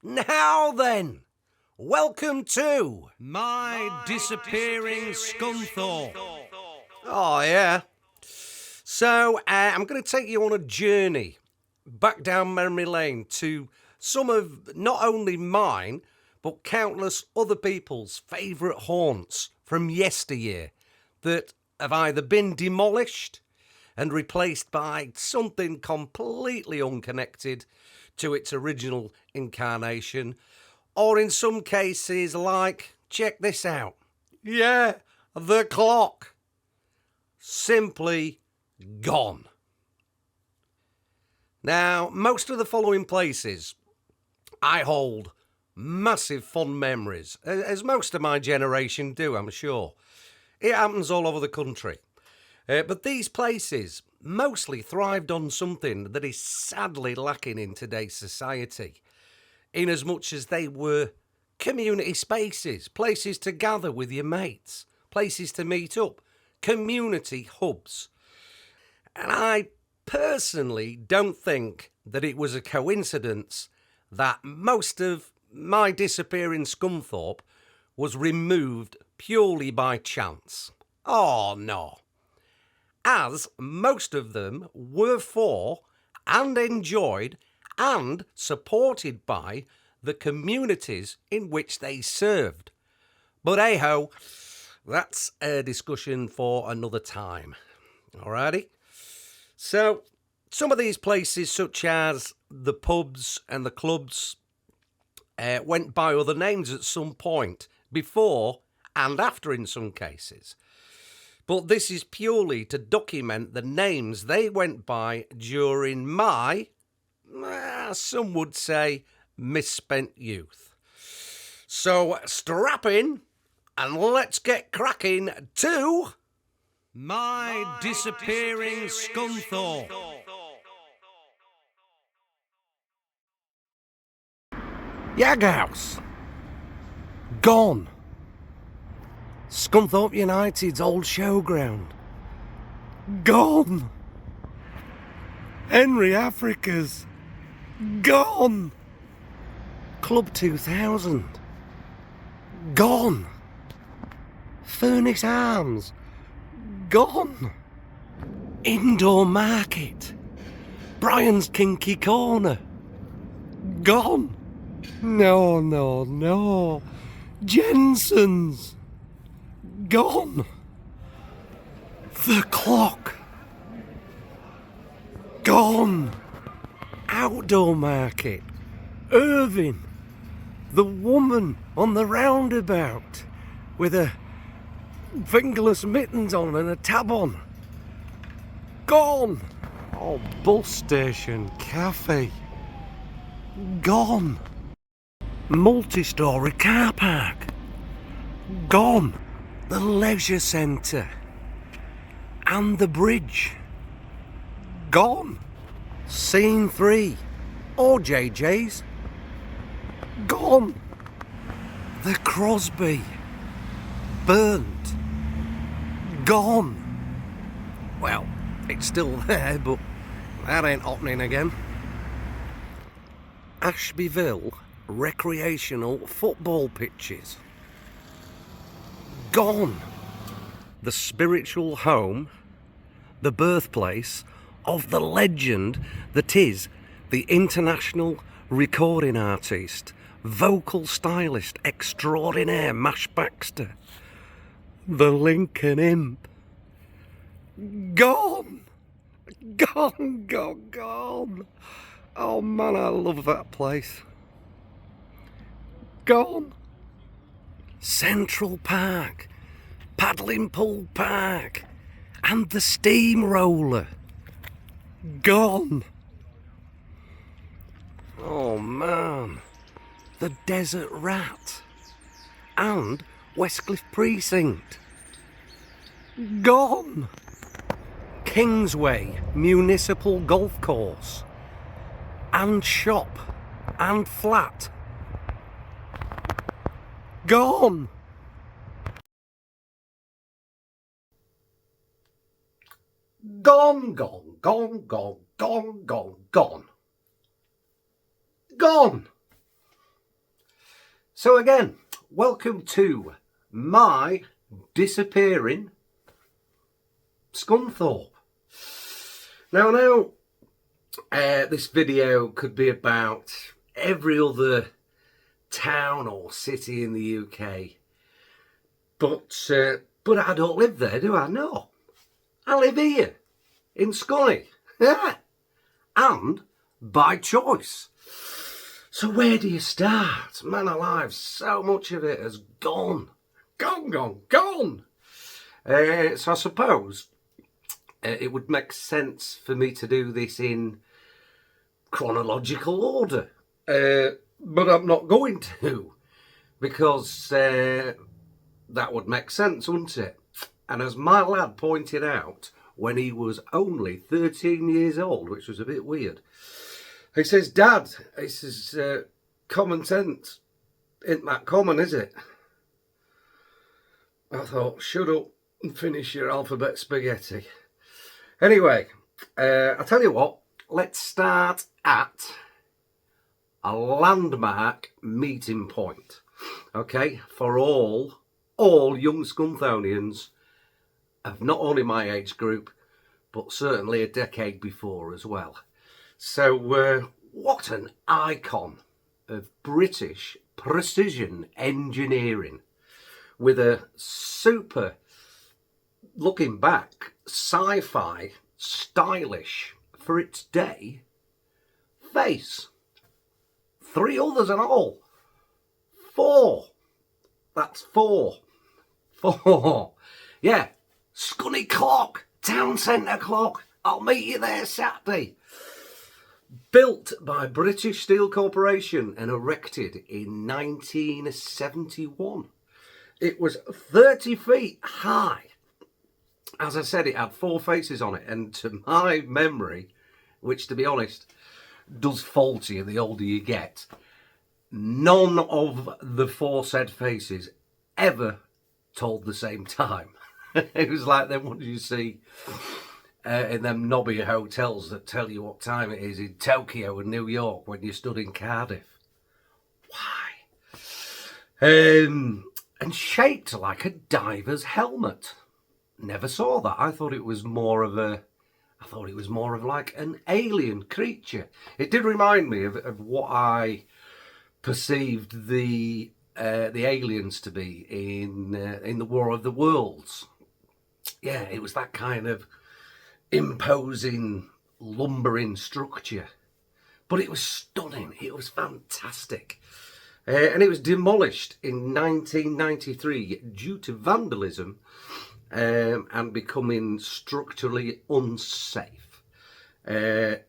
Now then, welcome to my Disappearing Scunthorpe. Oh yeah. So I'm going to take you on a journey back down memory lane to some of not only mine but countless other people's favourite haunts from yesteryear that have either been demolished and replaced by something completely unconnected to its original incarnation, or in some cases like, check this out, yeah, the clock, simply gone. Now, most of the following places I hold massive fond memories, as most of my generation do, I'm sure. It happens all over the country. But these places mostly thrived on something that is sadly lacking in today's society, inasmuch as they were community spaces, places to gather with your mates, places to meet up, community hubs. And I personally don't think that it was a coincidence that most of my Disappearing Scunthorpe was removed purely by chance. Oh no. As most of them were for and enjoyed and supported by the communities in which they served. But hey-ho, that's a discussion for another time. Alrighty? So, some of these places, such as the pubs and the clubs, went by other names at some point, before and after in some cases. But this is purely to document the names they went by during my, some would say, misspent youth. So strap in and let's get cracking to my Disappearing Scunthorpe. Yaghouse. Gone. Scunthorpe United's old showground. Gone. Henry Africa's. Gone. Club 2000. Gone. Furnace Arms. Gone. Indoor Market. Brian's Kinky Corner. Gone. No. Jensen's. Gone. The clock. Gone. Outdoor Market. Irving. The woman on the roundabout with her fingerless mittens on and a tab on. Gone. Oh, bus station, cafe. Gone. Multi-storey car park. Gone. The leisure centre. And the bridge. Gone. Scene 3. Or JJ's. Gone. The Crosby. Burnt. Gone. Well, it's still there, but that ain't happening again. Ashbyville recreational football pitches. Gone. The spiritual home, the birthplace of the legend that is the international recording artist, vocal stylist extraordinaire Mash Baxter, the Lincoln Imp. Gone. Gone. Oh man, I love that place. Gone. Central Park, Paddling Pool Park, and the Steamroller. Gone. Oh man, the Desert Rat and Westcliff Precinct. Gone. Kingsway Municipal Golf Course and shop and flat. Gone. Gone. Gone. So again, welcome to my Disappearing Scunthorpe. Now, this video could be about every other town or city in the UK, but I don't live there, do I? No, I live here in Scunny, and by choice. So where do you start? Man alive, so much of it has gone. So I suppose it would make sense for me to do this in chronological order. But I'm not going to, because that would make sense, wouldn't it? And as my lad pointed out when he was only 13 years old, which was a bit weird, he says, "Dad," he says, "common sense isn't that common, is it?" I thought, shut up and finish your alphabet spaghetti. Anyway, I'll tell you what, let's start at a landmark meeting point, okay, for all young Scunthonians of not only my age group, but certainly a decade before as well. So, what an icon of British precision engineering, with a super, looking back, sci-fi, stylish, for its day, face. 3 others and all. 4. That's 4. 4. Yeah. Scunny clock. Town centre clock. I'll meet you there Saturday. Built by British Steel Corporation and erected in 1971. It was 30 feet high. As I said, it had 4 faces on it, and to my memory, which to be honest does faultier the older you get, none of the 4 said faces ever told the same time. It was like them ones you see in them knobby hotels that tell you what time it is in Tokyo and New York when you stood in Cardiff. Why? And shaped like a diver's helmet. Never saw that. I thought it was more of like an alien creature. It did remind me of what I perceived the aliens to be in the War of the Worlds. Yeah, it was that kind of imposing, lumbering structure. But it was stunning. It was fantastic. And it was demolished in 1993 due to vandalism and becoming structurally unsafe. But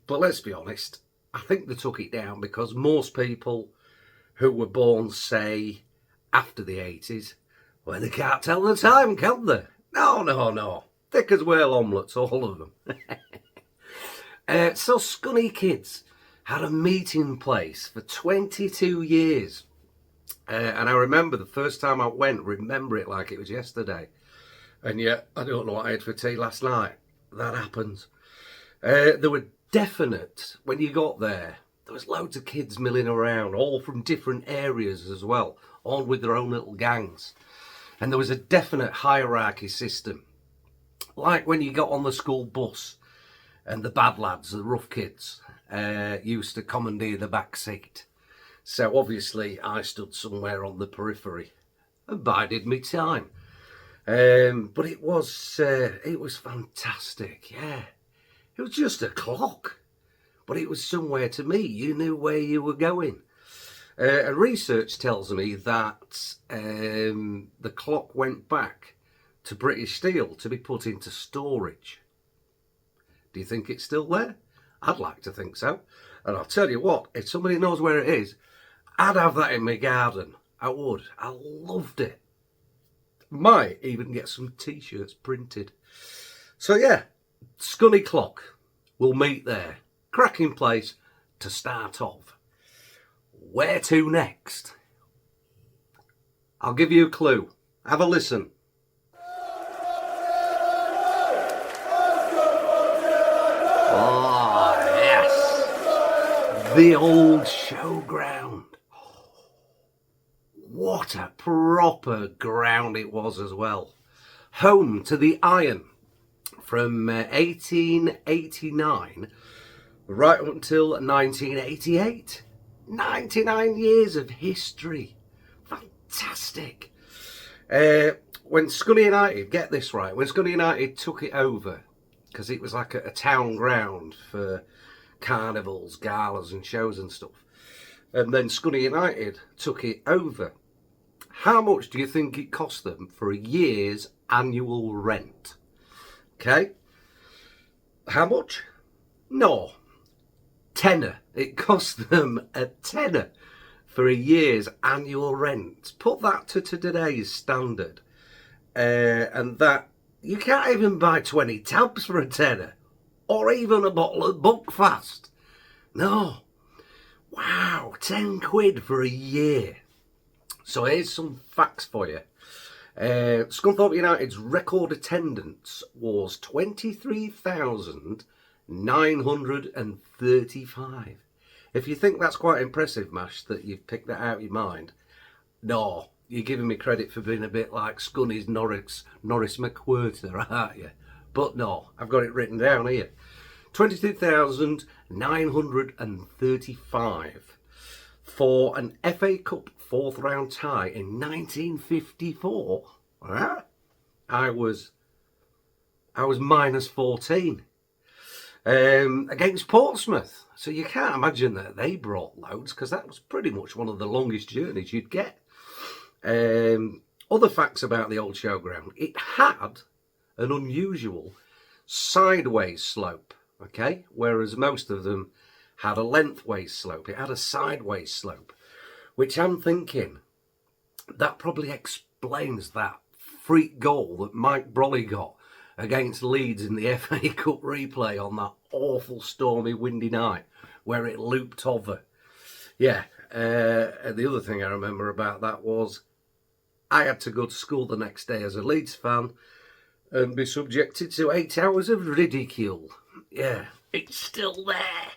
let's be honest, I think they took it down because most people who were born, say, after the 80s, well, they can't tell the time, can they? No. Thick as whale omelettes, all of them. So Scunny kids had a meeting place for 22 years. And I remember the first time I went, remember it like it was yesterday. And yet, I don't know what I had for tea last night. That happens. There were definite, when you got there was loads of kids milling around, all from different areas as well, all with their own little gangs. And there was a definite hierarchy system. Like when you got on the school bus and the bad lads, the rough kids, used to commandeer the back seat. So obviously I stood somewhere on the periphery and bided me time. But it was fantastic, yeah. It was just a clock, but it was somewhere to me. You knew where you were going. And research tells me that the clock went back to British Steel to be put into storage. Do you think it's still there? I'd like to think so. And I'll tell you what, if somebody knows where it is, I'd have that in my garden. I would. I loved it. Might even get some t-shirts printed. So yeah, Scunny clock. We'll meet there. Cracking place to start off. Where to next? I'll give you a clue. Have a listen. Oh, yes. The old Showground. what a proper ground it was as well. Home to the Iron from 1889 right up until 1988. 99 years of history. Fantastic. When Scunny United, get this right, when Scunny United took it over, because it was like a town ground for carnivals, galas and shows and stuff, and then Scunny United took it over, how much do you think it cost them for a year's annual rent? Okay? How much? No. Tenner. It cost them a tenner for a year's annual rent. Put that to today's standard. And that, you can't even buy 20 tabs for a tenner. Or even a bottle of Buckfast. No. Wow, 10 quid for a year. So here's some facts for you. Scunthorpe United's record attendance was 23,935. If you think that's quite impressive, Mash, that you've picked that out of your mind, no, you're giving me credit for being a bit like Scunny's Norris McWhirter, aren't you? But no, I've got it written down here. 22,935 for an FA Cup fourth round tie in 1954. I was minus 14 against Portsmouth. So you can't imagine that they brought loads, because that was pretty much one of the longest journeys you'd get. Other facts about the old Showground: it had an unusual sideways slope. Okay, whereas most of them had a lengthways slope, it had a sideways slope, which I'm thinking that probably explains that freak goal that Mike Brolly got against Leeds in the FA Cup replay on that awful stormy windy night where it looped over. Yeah, and the other thing I remember about that was I had to go to school the next day as a Leeds fan and be subjected to 8 hours of ridicule. Yeah, it's still there.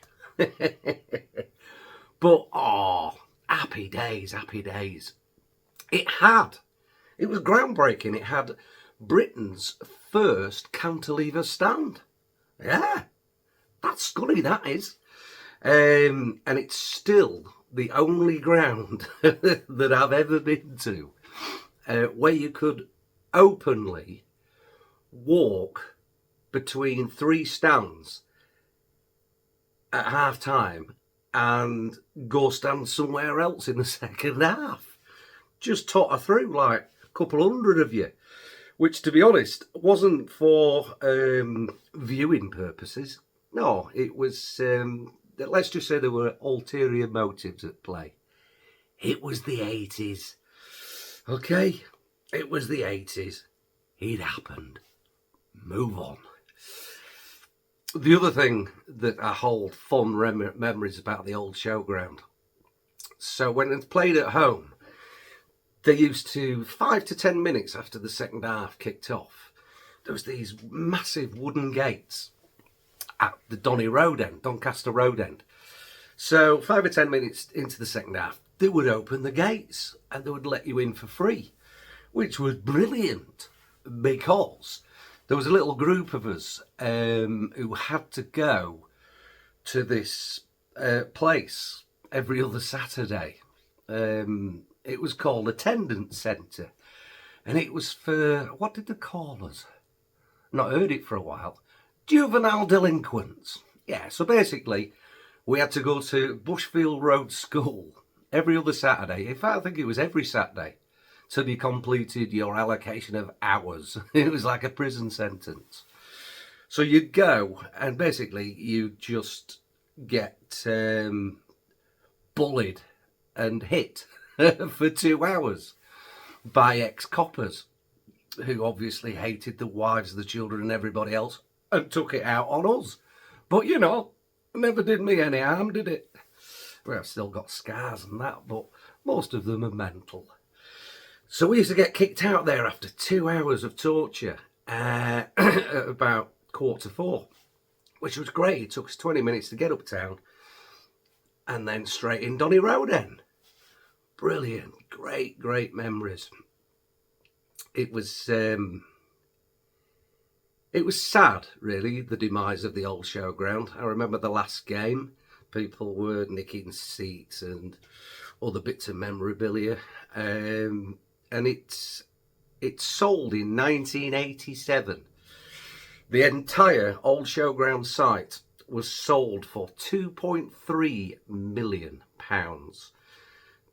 But, oh, happy days, happy days. It was groundbreaking. It had Britain's first cantilever stand. Yeah, that's Scunny, that is. And it's still the only ground that I've ever been to where you could openly walk between 3 stands at half time and go stand somewhere else in the second half. Just totter through like a couple hundred of you, which, to be honest, wasn't for viewing purposes. No, it was, let's just say there were ulterior motives at play. It was the 80s. Okay, it was the 80s. It happened. Move on. The other thing that I hold fond memories about the old Showground. So when it's played at home, they used to, 5 to 10 minutes after the second half kicked off, there was these massive wooden gates at the Doncaster Road end. So 5 or 10 minutes into the second half, they would open the gates and they would let you in for free, which was brilliant because there was a little group of us who had to go to this place every other Saturday. It was called Attendance Centre, and it was for, what did they call us? Not heard it for a while. Juvenile delinquents. Yeah, so basically we had to go to Bushfield Road School every other Saturday. In fact, I think it was every Saturday, till you completed your allocation of hours. It was like a prison sentence. So you'd go and basically you just get bullied and hit for 2 hours by ex-coppers who obviously hated the wives, the children and everybody else and took it out on us. But, you know, never did me any harm, did it? Well, I've still got scars and that, but most of them are mental. So we used to get kicked out there after 2 hours of torture at about 4:15, which was great. It took us 20 minutes to get uptown and then straight in Donny Road end. Brilliant. great memories. It was sad, really, the demise of the old Showground. I remember the last game, people were nicking seats and other bits of memorabilia, and it sold in 1987. The entire old Showground site was sold for £2.3 million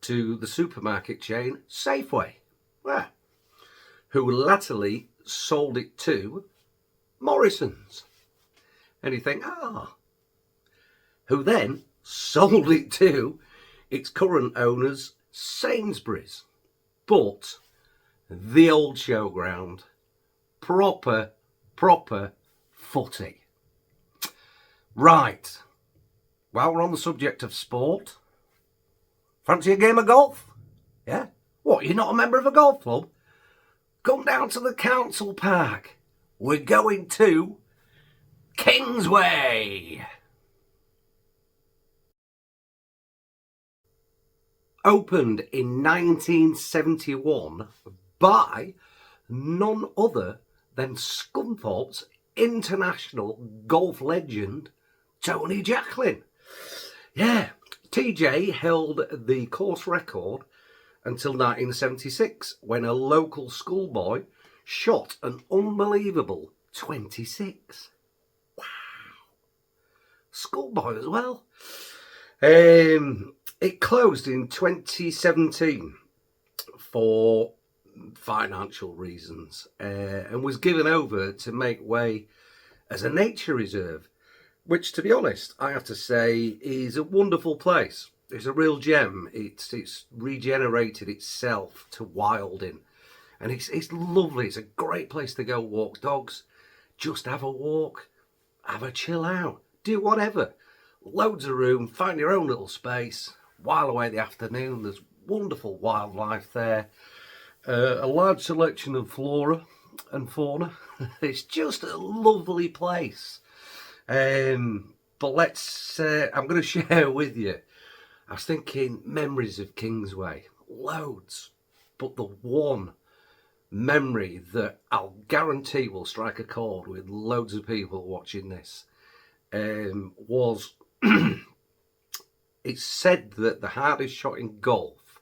to the supermarket chain Safeway, who latterly sold it to Morrison's. And you think, who then sold it to its current owners, Sainsbury's. But the old Showground, proper footy. Right, while we're on the subject of sport, fancy a game of golf? Yeah? What, you're not a member of a golf club? Come down to the council park. We're going to Kingsway. Opened in 1971 by none other than Scunthorpe's international golf legend, Tony Jacklin. Yeah, TJ held the course record until 1976, when a local schoolboy shot an unbelievable 26. Wow. Schoolboy as well. It closed in 2017 for financial reasons, and was given over to make way as a nature reserve, which, to be honest, I have to say is a wonderful place. It's a real gem. It's regenerated itself to wilding, and it's lovely. It's a great place to go walk dogs, just have a walk, have a chill out, do whatever. Loads of room, find your own little space, while away the afternoon. There's wonderful wildlife there, a large selection of flora and fauna. It's just a lovely place. But I'm going to share with you. I was thinking memories of Kingsway, loads, but the one memory that I'll guarantee will strike a chord with loads of people watching this was it's said that the hardest shot in golf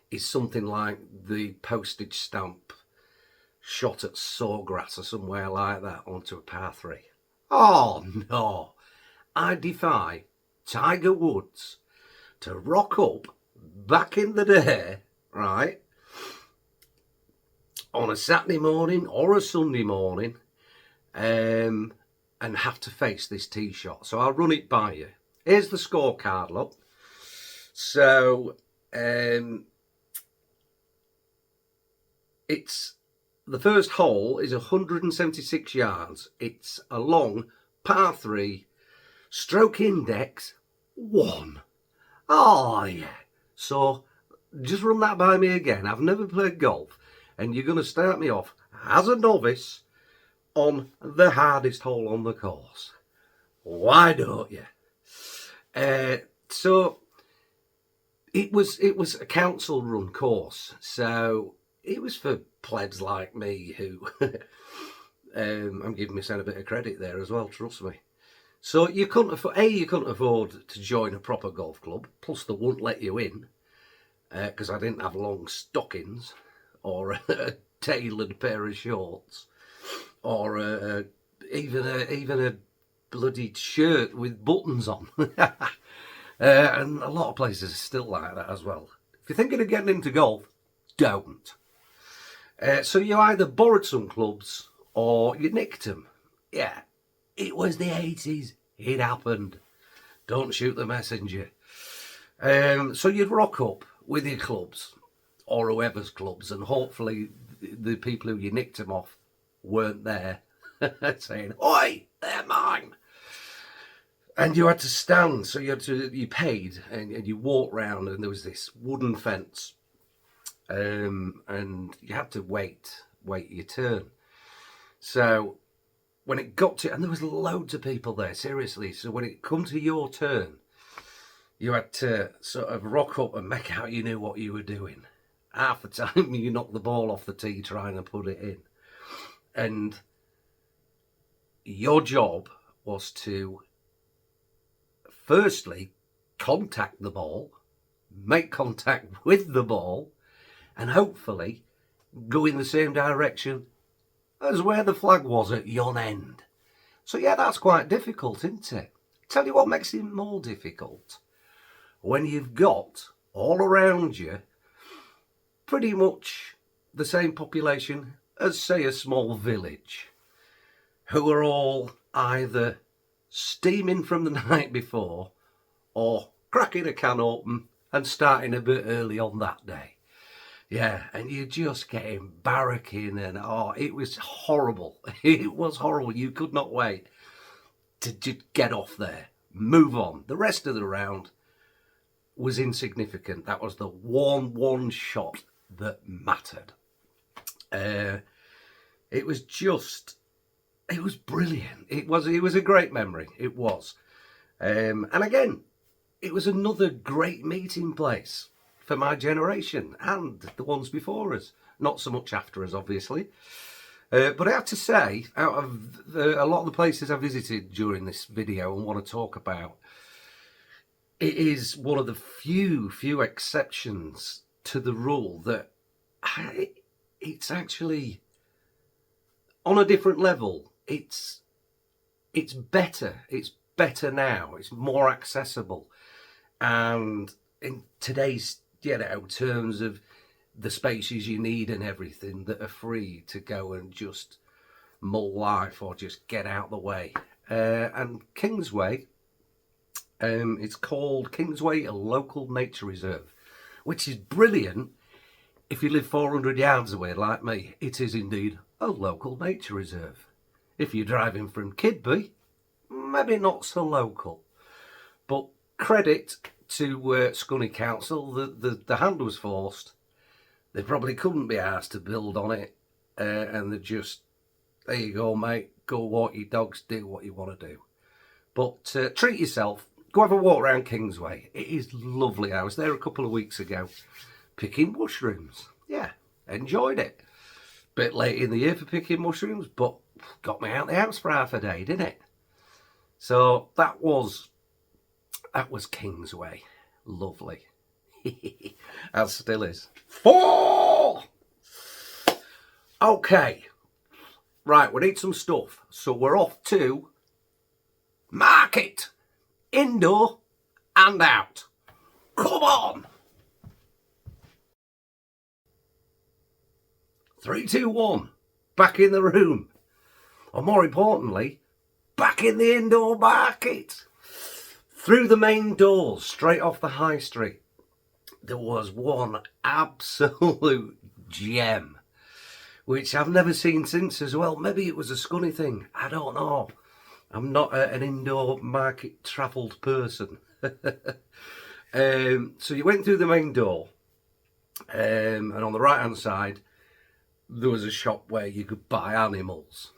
is something like the postage stamp shot at Sawgrass or somewhere like that onto a par 3. Oh no, I defy Tiger Woods to rock up back in the day, right, on a Saturday morning or a Sunday morning, and have to face this tee shot. So I'll run it by you. Here's the scorecard, look. So it's the first hole is 176 yards. It's a long par 3, stroke index 1. Oh yeah. So just run that by me again. I've never played golf, and you're going to start me off as a novice on the hardest hole on the course. Why don't you? So it was a council run course, so it was for plebs like me who I'm giving myself a bit of credit there as well, trust me. So you couldn't afford to join a proper golf club, plus they wouldn't let you in because I didn't have long stockings or a tailored pair of shorts or even a bloody shirt with buttons on. And a lot of places are still like that as well. If you're thinking of getting into golf, don't. So you either borrowed some clubs or you nicked them. Yeah, it was the 80s. It happened. Don't shoot the messenger. So you'd rock up with your clubs or whoever's clubs, and hopefully the people who you nicked them off weren't there saying, "Oi, they're mine." And you had to stand, so you paid and you walked round, and there was this wooden fence, and you had to wait your turn. So when it got to, and there was loads of people there, seriously. So when it come to your turn, you had to sort of rock up and make out you knew what you were doing. half the time you knock the ball off the tee trying to put it in. And your job was to firstly contact the ball, make contact with the ball, and hopefully go in the same direction as where the flag was at yon end. So yeah, that's quite difficult, isn't it? Tell you what makes it more difficult. When you've got all around you pretty much the same population as, say, a small village, who are all either steaming from the night before or cracking a can open and starting a bit early on that day. Yeah, and you're just getting barracking and, oh, it was horrible. It was horrible. You could not wait to just get off there, move on. The rest of the round was insignificant. That was the one shot that mattered. It was brilliant. It was a great memory. It was. And again, it was another great meeting place for my generation and the ones before us. Not so much after us, obviously. But I have to say, out of a lot of the places I visited during this video and want to talk about, it is one of the few exceptions to the rule that it's actually on a different level. It's better. It's better now. It's more accessible. And in today's, terms of the spaces you need and everything that are free to go and just mull life or just get out the way. And Kingsway, it's called Kingsway, a local nature reserve, which is brilliant if you live 400 yards away like me. It is indeed a local nature reserve. If you're driving from Kidby, maybe not so local. But credit to Scunny Council, the hand was forced. They probably couldn't be asked to build on it, and they just, there you go, mate, go walk your dogs, do what you want to do. But treat yourself, go have a walk around Kingsway. It is lovely. I was there a couple of weeks ago picking mushrooms. Yeah, enjoyed it. Bit late in the year for picking mushrooms, but got me out the house for half a day, didn't it? So that was Kingsway. Lovely. As still is. 4! Okay. Right, we need some stuff. So we're off to market. Indoor and out. Come on. 3, 2, 1. Back in the room. Or more importantly, back in the indoor market. Through the main doors, straight off the high street, there was one absolute gem, which I've never seen since as well. Maybe it was a Scunny thing. I don't know. I'm not an indoor market travelled person. So you went through the main door, and on the right hand side, there was a shop where you could buy animals.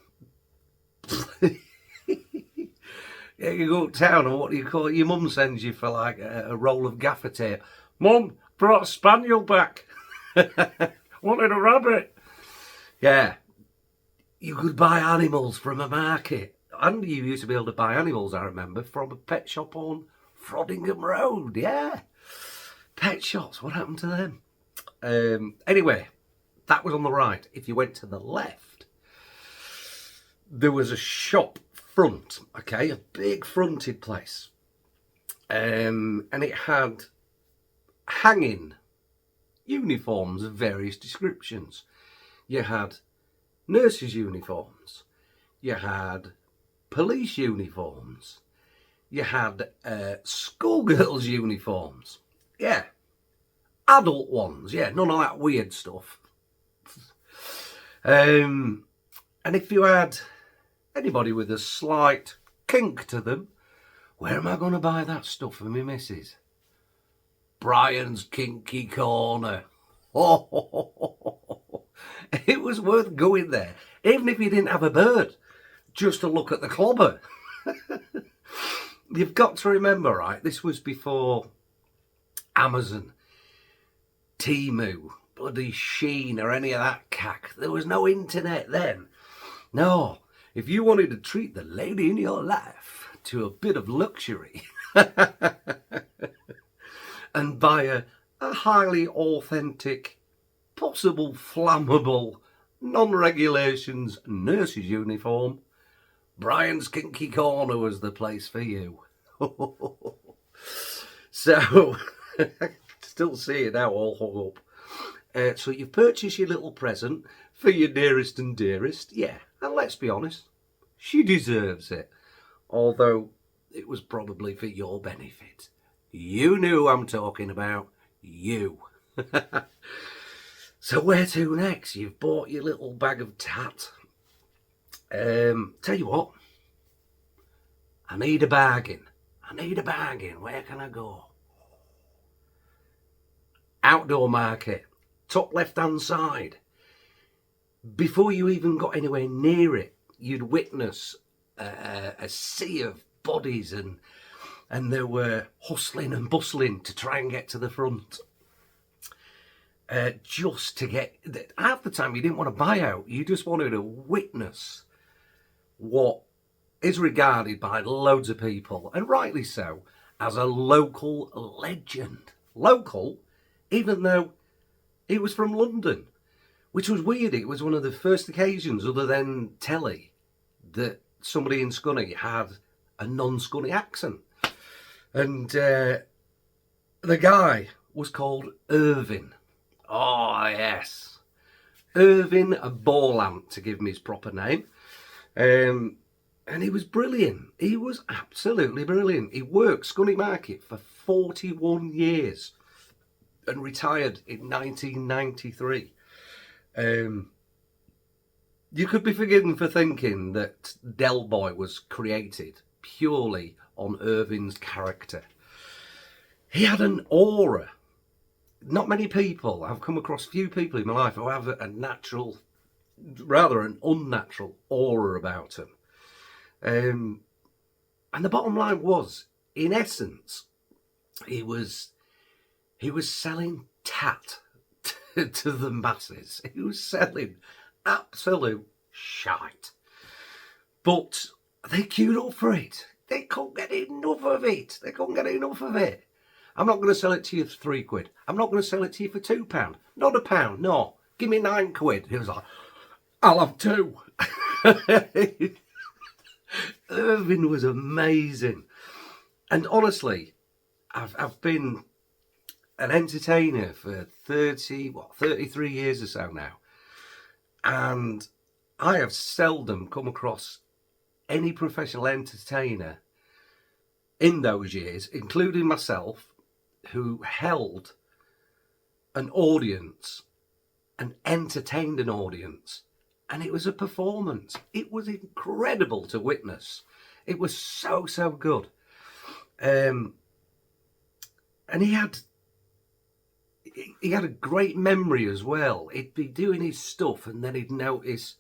Yeah, you go uptown and what do you call it? Your mum sends you for like a roll of gaffer tape. Mum, brought a spaniel back. Wanted a rabbit. Yeah. You could buy animals from a market. And you used to be able to buy animals, I remember, from a pet shop on Frodingham Road. Yeah. Pet shops, what happened to them? Anyway, that was on the right. If you went to the left, there was a shop front, okay, a big fronted place, and it had hanging uniforms of various descriptions. You had nurses' uniforms, you had police uniforms, you had schoolgirls' uniforms, yeah, adult ones, yeah, none of that weird stuff. And if you had anybody with a slight kink to them, where am I going to buy that stuff for me missus? Brian's Kinky Corner. Oh, it was worth going there, even if you didn't have a bird, just to look at the clobber. You've got to remember, right, this was before Amazon, Temu, bloody Sheen or any of that cack. There was no internet then. No, if you wanted to treat the lady in your life to a bit of luxury and buy a highly authentic, possible flammable, non-regulations nurse's uniform, Brian's Kinky Corner was the place for you. So, still see it now all hung up. So you've purchased your little present for your nearest and dearest, yeah, and let's be honest, she deserves it. Although it was probably for your benefit. You knew who I'm talking about, you. So where to next? You've bought your little bag of tat. Tell you what, I need a bargain. Where can I go? Outdoor market, top left-hand side. Before you even got anywhere near it, you'd witness a sea of bodies, and they were hustling and bustling to try and get to the front. Just to get, half the time you didn't want to buy out, you just wanted to witness what is regarded by loads of people, and rightly so, as a local legend. Local, even though it was from London, which was weird. It was one of the first occasions, other than telly, that somebody in Scunny had a non-Scunny accent. And the guy was called Irvin. Oh, yes. Irvin Borland, to give him his proper name. And he was brilliant. He was absolutely brilliant. He worked Scunny Market for 41 years and retired in 1993. You could be forgiven for thinking that Del Boy was created purely on Irvin's character. He had an aura. Not many people, I've come across few people in my life who have a natural, rather an unnatural aura about them. And the bottom line was, in essence, he was selling tat to the masses. He was selling absolute shite. But they queued up for it. They couldn't get enough of it. I'm not going to sell it to you for £3. I'm not going to sell it to you for £2. Not £1, no. Give me £9. He was like, I'll have 2. Irvin was amazing. And honestly, I've been an entertainer for 33 years or so now. And I have seldom come across any professional entertainer in those years, including myself, who held an audience and entertained an audience. And it was a performance. It was incredible to witness. It was so, so good. And he had a great memory as well. He'd be doing his stuff and then he'd notice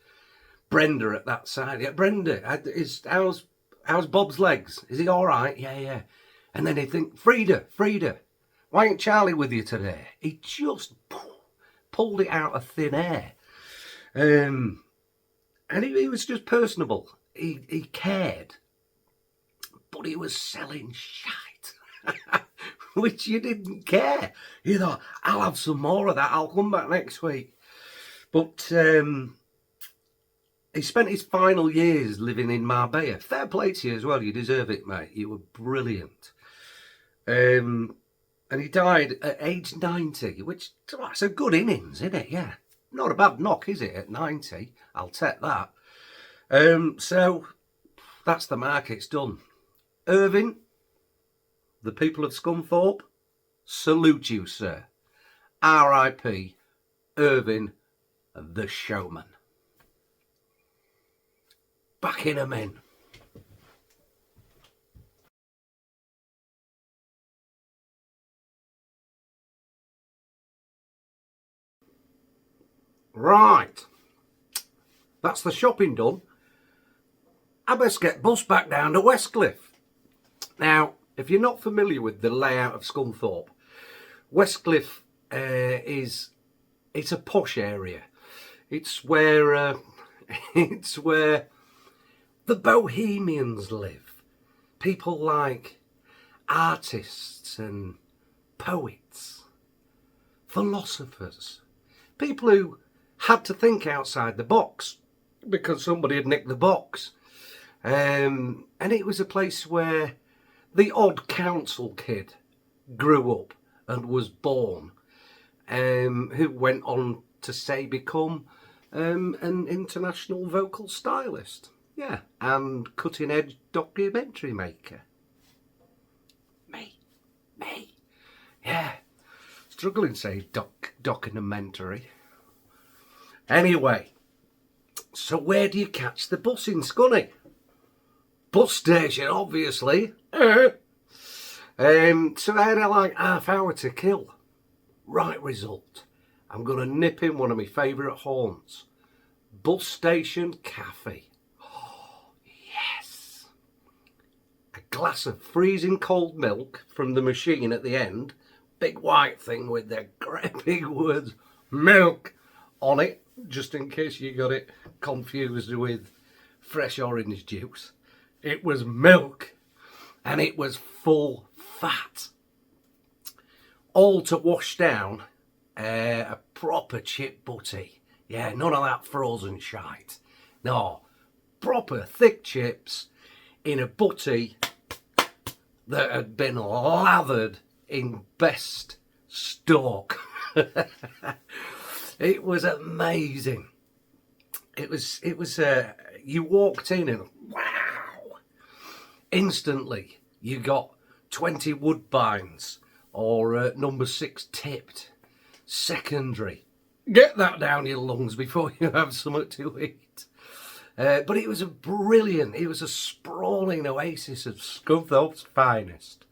Brenda at that side. Yeah, Brenda, how's Bob's legs? Is he all right? Yeah. And then he'd think, Frida, why ain't Charlie with you today? He just pulled it out of thin air. And he was just personable. He cared. But he was selling shite. Which you didn't care. You thought, I'll have some more of that. I'll come back next week. But he spent his final years living in Marbella. Fair play to you as well. You deserve it, mate. You were brilliant. And he died at age 90, which, that's a good innings, isn't it? Yeah. Not a bad knock, is it, at 90? I'll take that. So, that's the market's done. Irvin, the people of Scunthorpe, salute you, sir. R.I.P. Irvin, the showman. Back in a min. Right. That's the shopping done. I best get bus back down to Westcliff. Now, if you're not familiar with the layout of Scunthorpe, Westcliff is It's a posh area. It's where it's where the bohemians live. People like artists and poets, philosophers, people who had to think outside the box because somebody had nicked the box. And it was a place where the odd council kid grew up and was born, who went on to say become an international vocal stylist, yeah, and cutting edge documentary maker. Me, yeah, struggling to say documentary. Anyway, so where do you catch the bus in Scunny? Bus station, obviously. So I had like half hour to kill. Right result. I'm going to nip in one of my favourite haunts. Bus station cafe. Oh, yes. A glass of freezing cold milk from the machine at the end. Big white thing with the great big words milk on it, just in case you got it confused with fresh orange juice. It was milk, and it was full fat. All to wash down a proper chip butty. Yeah, none of that frozen shite. No, proper thick chips in a butty that had been lathered in best stock. It was amazing. It was. You walked in and wow! Instantly, you got 20 woodbines or number 6 tipped. Secondary. Get that down your lungs before you have something to eat. But it was it was a sprawling oasis of Scunthorpe's finest.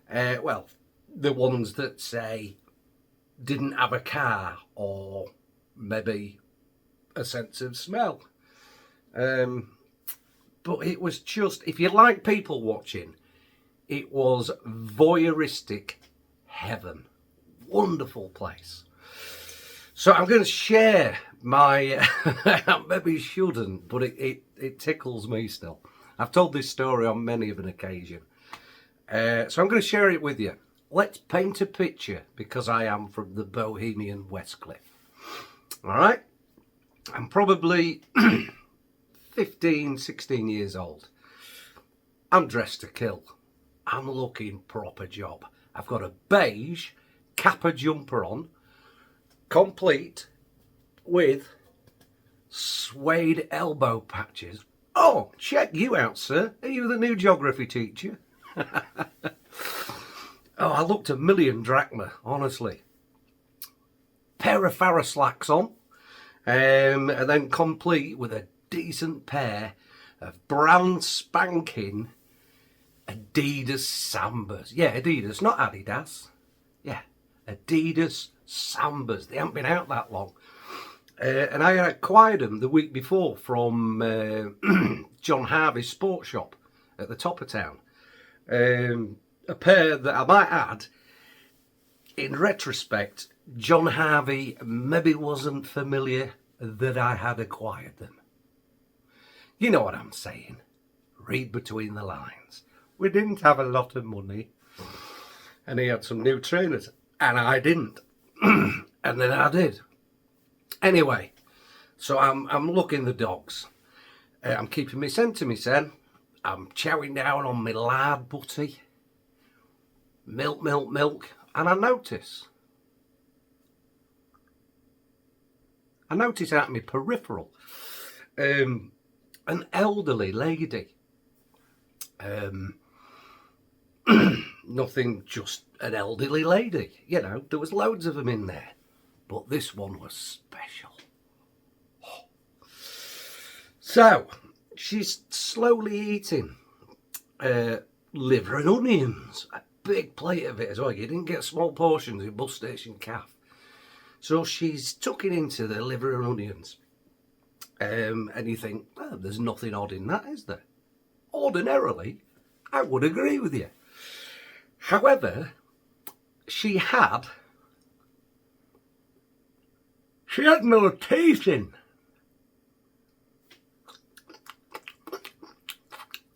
Well, the ones that say didn't have a car or maybe a sense of smell. But it was just, if you like people watching, it was voyeuristic heaven. Wonderful place. So I'm going to share my, maybe shouldn't, but it tickles me still. I've told this story on many of an occasion. So I'm going to share it with you. Let's paint a picture, because I am from the Bohemian Westcliff. All right? I'm probably 15, 16 years old. I'm dressed to kill. I'm looking proper job. I've got a beige Kappa jumper on, complete with suede elbow patches. Oh, check you out, sir. Are you the new geography teacher? Oh, I looked a million drachma, honestly. Pair of Farrah slacks on, and then complete with a decent pair of brand spanking Adidas Sambas. Yeah, Adidas, not Adidas. Yeah, Adidas Sambas. They haven't been out that long. And I acquired them the week before from John Harvey's sports shop at the top of town. A pair that I might add, in retrospect, John Harvey maybe wasn't familiar that I had acquired them. You know what I'm saying. Read between the lines. We didn't have a lot of money, and he had some new trainers, and I didn't. And then I did. Anyway, so I'm looking the dogs. I'm keeping my scent to myself. I'm chowing down on my lard butty. Milk, and I notice out of my peripheral an elderly lady. Nothing, just an elderly lady. You know, there was loads of them in there, but this one was special. Oh. So she's slowly eating liver and onions. A big plate of it as well. You didn't get small portions in bus station calf. So she's tucking into the liver and onions. And you think, well, there's nothing odd in that, is there? Ordinarily, I would agree with you. However, she had She had no teeth in.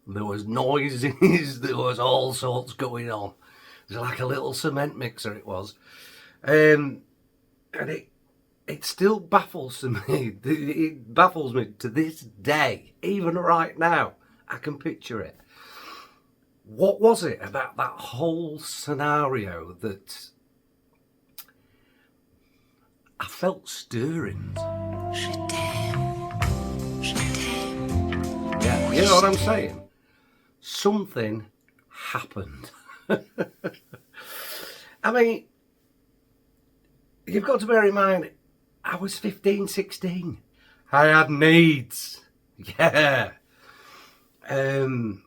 There was noises, there was all sorts going on. It was like a little cement mixer, it was. And it still baffles me. It baffles me to this day. Even right now, I can picture it. What was it about that whole scenario that I felt stirrings? Yeah, you know what I'm saying? Something happened. I mean, you've got to bear in mind, I was 15, 16. I had needs. Yeah. And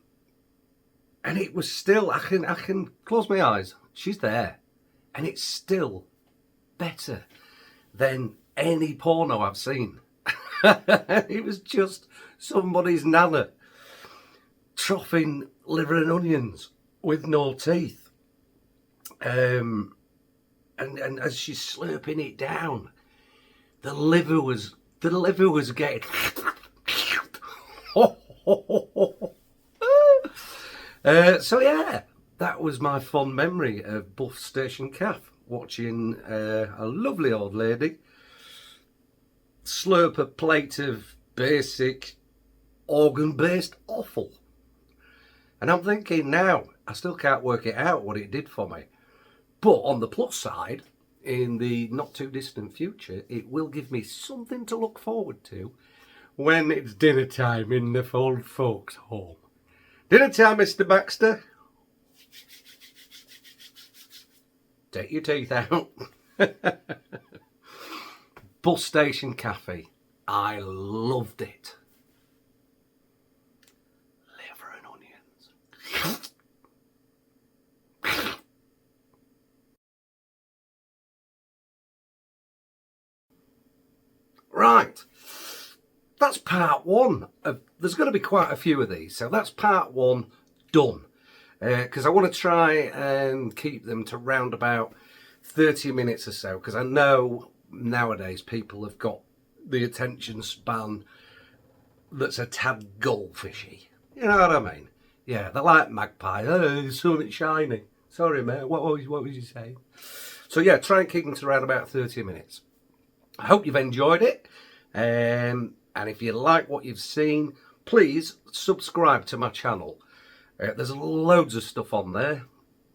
it was still, I can close my eyes. She's there. And it's still better than any porno I've seen. It was just somebody's nana troughing liver and onions with no teeth. And as she's slurping it down, the liver was getting so yeah, that was my fond memory of Buff Station Calf, watching a lovely old lady slurp a plate of basic organ-based offal. And I'm thinking now, I still can't work it out what it did for me. But on the plus side, in the not too distant future, it will give me something to look forward to when it's dinner time in the old folks' home. Dinner time, Mr. Baxter. Take your teeth out. Bus Station Cafe. I loved it. Liver and onions. Right. That's part one. There's going to be quite a few of these, so that's part one done. Because I want to try and keep them to round about 30 minutes or so, because I know nowadays people have got the attention span that's a tad goldfishy. You know what I mean? Yeah, they're like magpie. Oh, the sun is shining. Sorry, mate. What was you saying? So yeah, try and keep them to around about 30 minutes. I hope you've enjoyed it. And if you like what you've seen, please subscribe to my channel. There's loads of stuff on there.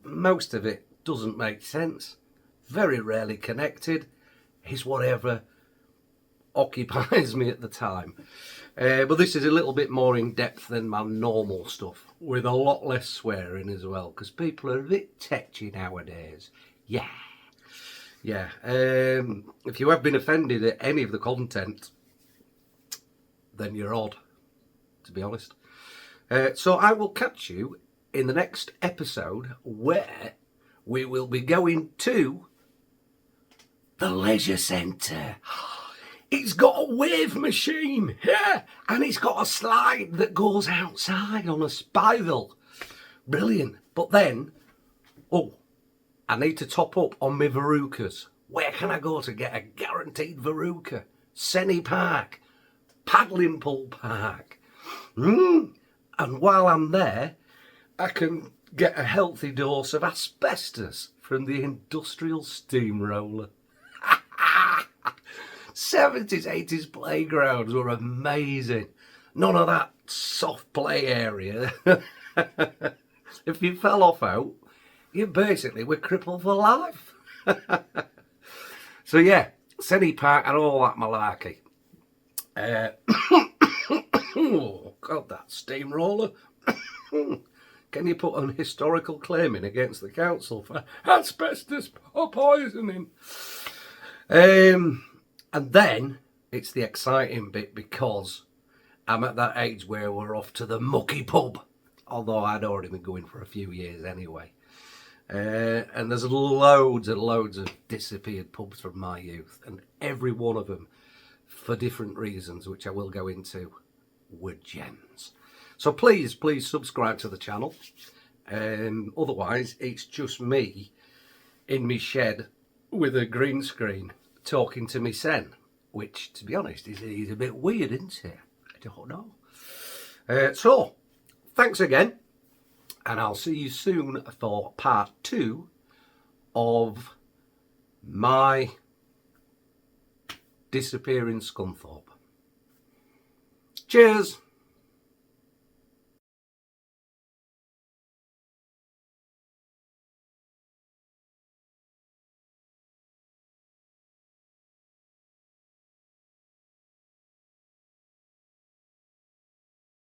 Most of it doesn't make sense. Very rarely connected. It's whatever occupies me at the time. But this is a little bit more in depth than my normal stuff, with a lot less swearing as well, because people are a bit tetchy nowadays. Yeah. Yeah. If you have been offended at any of the content, then you're odd, to be honest. So I will catch you in the next episode, where we will be going to the leisure centre. It's got a wave machine, yeah, and it's got a slide that goes outside on a spiral. Brilliant. But then, I need to top up on my verrucas. Where can I go to get a guaranteed verruca? Senny Park, Paddling Pool Park. And while I'm there, I can get a healthy dose of asbestos from the industrial steamroller. 70s, 80s playgrounds were amazing. None of that soft play area. If you fell off out, you basically were crippled for life. So yeah, Senny Park and all that malarkey. Oh, God, that steamroller. Can you put an historical claim in against the council for asbestos poisoning? And then it's the exciting bit, because I'm at that age where we're off to the mucky pub. Although I'd already been going for a few years anyway. And there's loads and loads of disappeared pubs from my youth. And every one of them, for different reasons, which I will go into, were gems. So please subscribe to the channel. Otherwise, it's just me in me shed with a green screen talking to me sen. which, to be honest, is a bit weird, isn't it? I don't know. So, thanks again, and I'll see you soon for part 2 of my Disappearing Scunthorpe. Cheers!